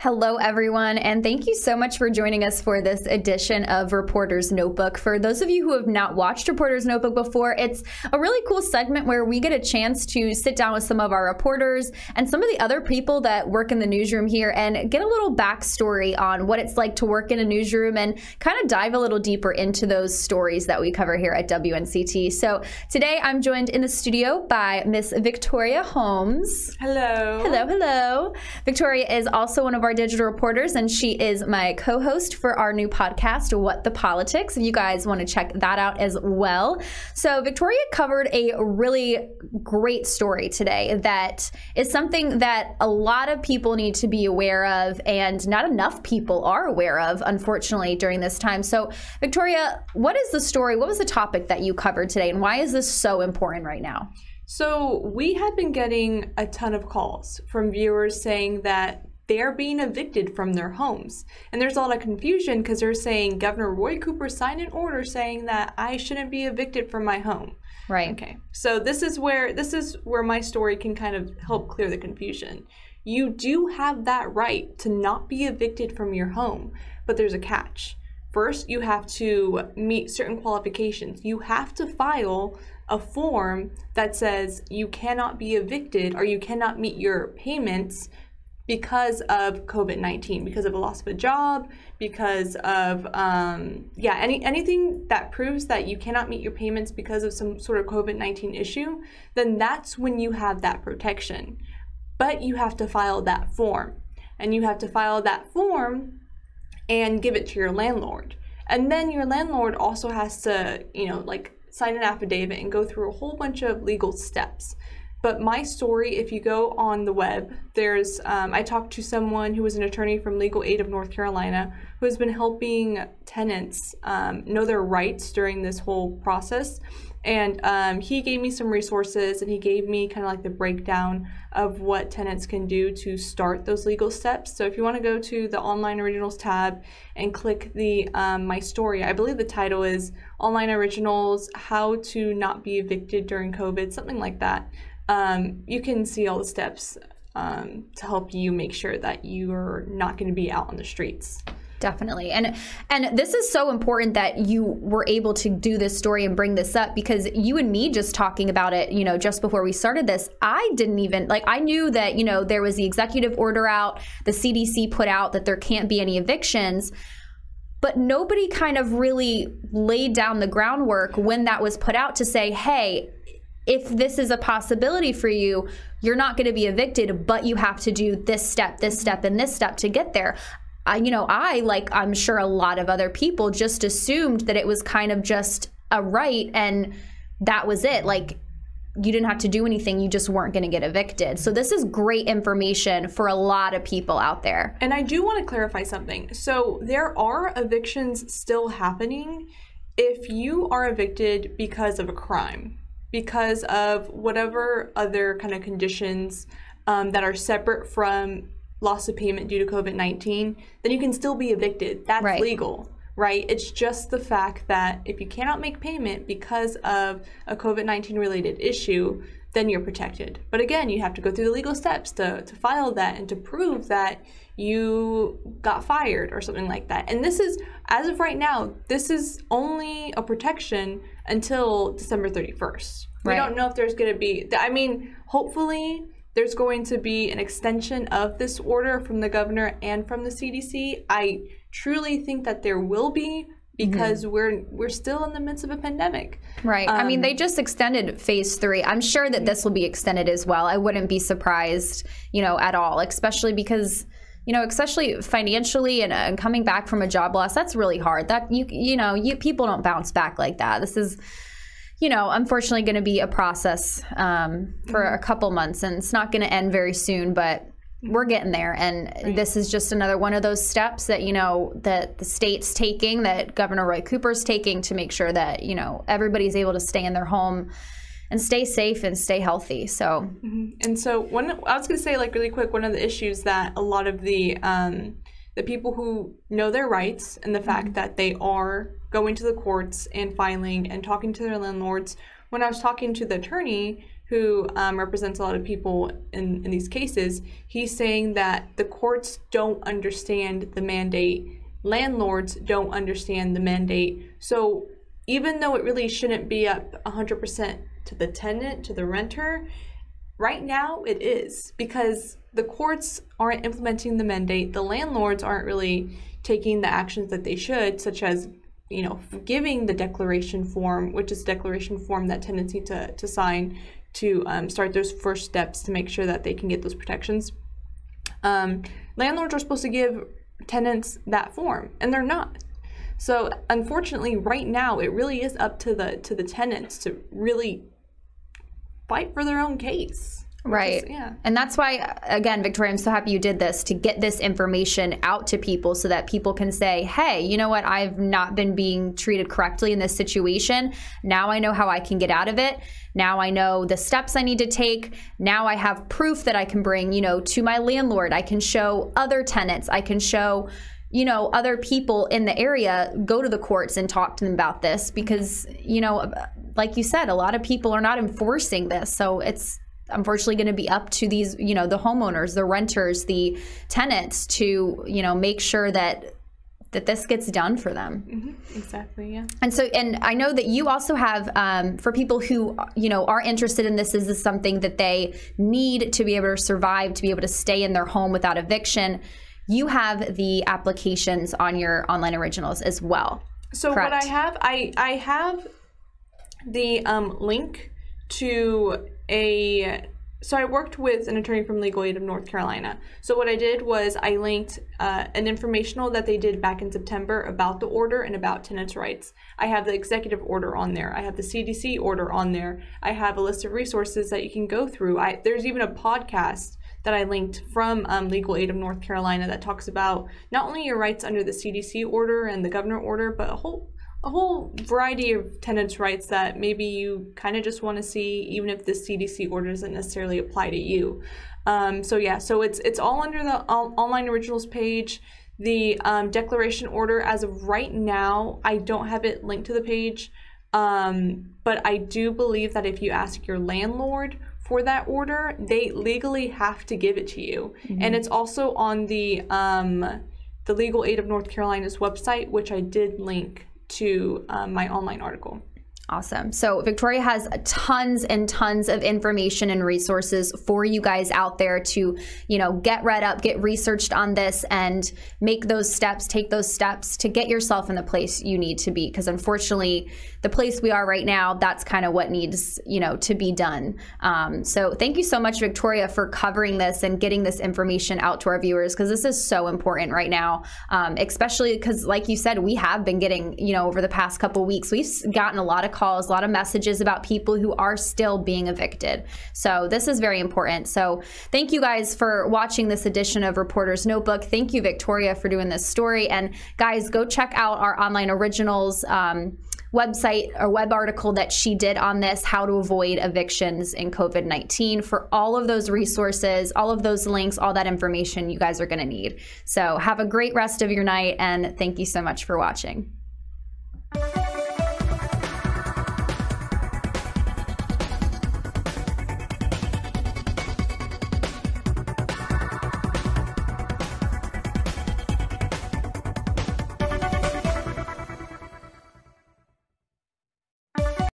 Hello, everyone, and thank you so much for joining us for this edition of Reporter's Notebook. For those of you who have not watched Reporter's Notebook before, it's a really cool segment where we get a chance to sit down with some of our reporters and some of the other people that work in the newsroom here and get a little backstory on what it's like to work in a newsroom and kind of dive a little deeper into those stories that we cover here at WNCT. So today I'm joined in the studio by Miss Victoria Holmes. Hello. Hello, hello. Victoria is also one of our digital reporters, and she is my co-host for our new podcast, What the Politics. If you guys want to check that out as well. So Victoria covered a really great story today that is something that a lot of people need to be aware of, and not enough people are aware of, unfortunately, during this time. So Victoria, what is the story? What was the topic that you covered today, and why is this so important right now? So we have been getting a ton of calls from viewers saying that they are being evicted from their homes. And there's a lot of confusion because they're saying Governor Roy Cooper signed an order saying that I shouldn't be evicted from my home. Right. Okay. So this is where my story can kind of help clear the confusion. You do have that right to not be evicted from your home, but there's a catch. First, you have to meet certain qualifications. You have to file a form that says you cannot be evicted or you cannot meet your payments because of COVID-19, because of a loss of a job, because of anything that proves that you cannot meet your payments because of some sort of COVID-19 issue, then that's when you have that protection. But you have to file that form, and you have to file that form and give it to your landlord. And then your landlord also has to, sign an affidavit and go through a whole bunch of legal steps. But my story, if you go on the web, there's, I talked to someone who was an attorney from Legal Aid of North Carolina who has been helping tenants know their rights during this whole process. And he gave me some resources, and he gave me kind of like the breakdown of what tenants can do to start those legal steps. So if you want to go to the Online Originals tab and click the My Story, I believe the title is Online Originals, How to Not Be Evicted During COVID, something like that. You can see all the steps to help you make sure that you're not going to be out on the streets. Definitely. And this is so important that you were able to do this story and bring this up, because you and me just talking about it, just before we started this, I didn't even, I knew that, there was the executive order out, the CDC put out that there can't be any evictions, but nobody kind of really laid down the groundwork when that was put out to say, hey, if this is a possibility for you, you're not going to be evicted, but you have to do this step, and this step to get there. I'm sure a lot of other people just assumed that it was kind of just a right and that was it. Like, you didn't have to do anything. You just weren't going to get evicted. So this is great information for a lot of people out there. And I do want to clarify something. So there are evictions still happening if you are evicted because of a crime, because of whatever other kind of conditions that are separate from loss of payment due to COVID-19, then you can still be evicted. That's right. Legal, right? It's just the fact that if you cannot make payment because of a COVID-19 related issue, then you're protected. But again, you have to go through the legal steps to file that and to prove that you got fired or something like that. And this is, as of right now, this is only a protection until December 31st. We don't know if there's going to be, hopefully there's going to be an extension of this order from the governor and from the CDC. I truly think that there will be, because we're still in the midst of a pandemic. Right. They just extended phase 3. I'm sure that this will be extended as well. I wouldn't be surprised, at all, especially because, especially financially and coming back from a job loss, that's really hard. That people don't bounce back like that. This is, unfortunately going to be a process for a couple months, and it's not going to end very soon, but we're getting there. And this is just another one of those steps that, that the state's taking, that Governor Roy Cooper's taking to make sure that, everybody's able to stay in their home and stay safe and stay healthy. So, and so I was going to say, really quick, one of the issues that a lot of the people who know their rights and the fact that they are going to the courts and filing and talking to their landlords. When I was talking to the attorney who represents a lot of people in these cases, he's saying that the courts don't understand the mandate, landlords don't understand the mandate. So even though it really shouldn't be up 100% to the tenant, to the renter, right now it is, because the courts aren't implementing the mandate, the landlords aren't really taking the actions that they should, such as, you know, giving the declaration form, which is a declaration form that tenants need to sign to start those first steps to make sure that they can get those protections. Landlords are supposed to give tenants that form, and they're not. So unfortunately, right now, it really is up to the tenants to really fight for their own case. Right. Yeah. And that's why, again, Victoria, I'm so happy you did this, to get this information out to people so that people can say, hey, you know what? I've not been being treated correctly in this situation. Now I know how I can get out of it. Now I know the steps I need to take. Now I have proof that I can bring, you know, to my landlord. I can show other tenants. I can show, you know, other people in the area, go to the courts and talk to them about this, because, you know, like you said, a lot of people are not enforcing this. So it's unfortunately going to be up to these, you know, the homeowners, the renters, the tenants to, you know, make sure that this gets done for them. Mm-hmm. Exactly. Yeah. And so, and I know that you also have, for people who, you know, are interested in this, is this something that they need to be able to survive, to be able to stay in their home without eviction? You have the applications on your online originals as well. So correct? What I have the link to so I worked with an attorney from Legal Aid of North Carolina. So what I did was I linked an informational that they did back in September about the order and about tenants' rights. I have the executive order on there. I have the CDC order on there. I have a list of resources that you can go through. There's even a podcast that I linked from Legal Aid of North Carolina that talks about not only your rights under the CDC order and the governor order, but a whole variety of tenants' rights that maybe you kind of just want to see, even if this CDC order doesn't necessarily apply to you. So yeah, so it's all under the online originals page. The declaration order, as of right now, I don't have it linked to the page, but I do believe that if you ask your landlord for that order, they legally have to give it to you. Mm-hmm. And it's also on the Legal Aid of North Carolina's website, which I did link to my online article. Awesome. So Victoria has tons and tons of information and resources for you guys out there to, you know, get read up, get researched on this, and make those steps, take those steps to get yourself in the place you need to be. Because unfortunately, the place we are right now, that's kind of what needs, you know, to be done. So thank you so much, Victoria, for covering this and getting this information out to our viewers, because this is so important right now, especially because, like you said, we have been getting, you know, over the past couple weeks, we've gotten a lot of calls, a lot of messages about people who are still being evicted. So this is very important. So thank you guys for watching this edition of Reporter's Notebook. Thank you, Victoria, for doing this story. And guys, go check out our online originals website or web article that she did on this, how to avoid evictions in COVID-19, for all of those resources, all of those links, all that information you guys are going to need. So have a great rest of your night, and thank you so much for watching.